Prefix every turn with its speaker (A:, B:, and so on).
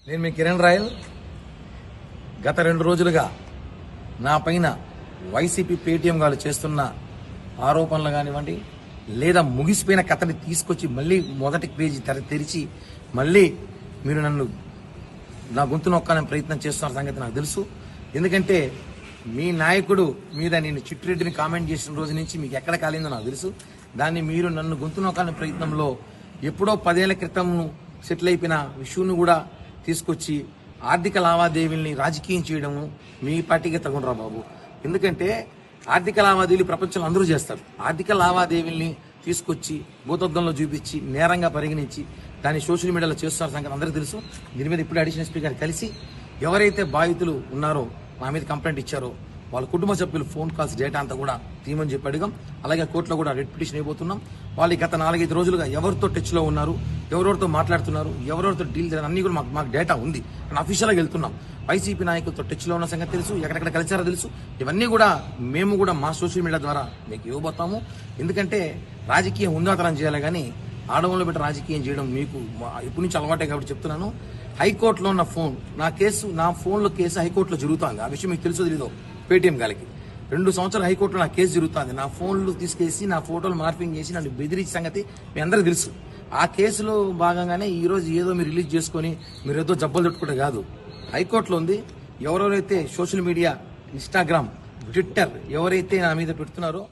A: నేను మీ కిరణ్ రాయల్. గత 2 రోజులుగా నా పైన వైసీపీ పేటీఎం గారు చేస్తున్న ఆరోపణలు కానివ్వండి, లేదా ముగిసిపోయిన కథని తీసుకొచ్చి మళ్ళీ మొదటి పేజీ తెరిచి మళ్ళీ మీరు నన్ను నా గొంతు నొక్కాలని ప్రయత్నం చేస్తున్న సంగతి నాకు తెలుసు. ఎందుకంటే మీ నాయకుడు మీద నేను చిట్టిరెడ్డిని కామెంట్ చేసిన రోజు నుంచి మీకు ఎక్కడ కాలిందో నాకు తెలుసు. దాన్ని మీరు నన్ను గొంతు నొక్కాలని ప్రయత్నంలో ఎప్పుడో 10 ఏళ్ల క్రితం సెటిల్ అయిపోయిన విషయాన్ని కూడా తీసుకొచ్చి ఆర్థిక లావాదేవీల్ని రాజకీయం చేయడము మీ పార్టీకి తగునరా బాబు. ఎందుకంటే ఆర్థిక లావాదేవీలు ప్రపంచంలో అందరూ చేస్తారు. ఆర్థిక లావాదేవీల్ని తీసుకొచ్చి భూతద్దంలో చూపించి నేరంగా పరిగణించి దాన్ని సోషల్ మీడియాలో చేస్తున్న సంగతి అందరికీ తెలుసు. దీని మీద ఇప్పుడు అడిషనల్ స్పీకర్ కలిసి ఎవరైతే బాధితులు ఉన్నారో మా మీద కంప్లైంట్ ఇచ్చారో వాళ్ళ కుటుంబ సభ్యులు ఫోన్ కాల్స్ డేటా అంతా కూడా తీయమని చెప్పి అడిగాం. అలాగే కోర్టులో కూడా రెడ్ పిటిషన్ అయిపోతున్నాం. వాళ్ళు గత 4-5 రోజులుగా ఎవరితో టచ్లో ఉన్నారు, ఎవరెవరితో మాట్లాడుతున్నారు, ఎవరెవరితో డీల్ చేయాలి అన్ని కూడా మాకు డేటా ఉంది. అఫీషియల్గా వెళ్తున్నాం. వైసీపీ నాయకులతో టచ్లో ఉన్న సంగతి తెలుసు, ఎక్కడెక్కడ కలిసారో తెలుసు. ఇవన్నీ కూడా మేము కూడా మా సోషల్ మీడియా ద్వారా మీకు ఇవ్వబోతాము. ఎందుకంటే రాజకీయం ఉందాతనం చేయాలి కానీ ఆడవంలో పెట్టి రాజకీయం చేయడం మీకు ఇప్పటి నుంచి అలవాటే కాబట్టి చెప్తున్నాను. హైకోర్టులో ఉన్న ఫోన్ నా ఫోన్లో కేసు హైకోర్టులో జరుగుతుంది. ఆ విషయం మీకు తెలుసో తెలీదో. పేటీఎం గాలికి 2 సంవత్సరాలు హైకోర్టులో నా కేసు జరుగుతుంది. నా ఫోన్లు తీసుకేసి నా ఫోటోలు మార్పింగ్ చేసి నన్ను బెదిరించే సంగతి మీ అందరికీ తెలుసు. ఆ కేసులో భాగంగానే ఈ రోజు ఏదో మీరు రిలీజ్ చేసుకుని మీరు ఏదో జబ్బలు తట్టుకుంటే కాదు. హైకోర్టులో ఉంది. ఎవరెవరైతే సోషల్ మీడియా, ఇన్స్టాగ్రామ్, ట్విట్టర్ ఎవరైతే నా మీద పెడుతున్నారో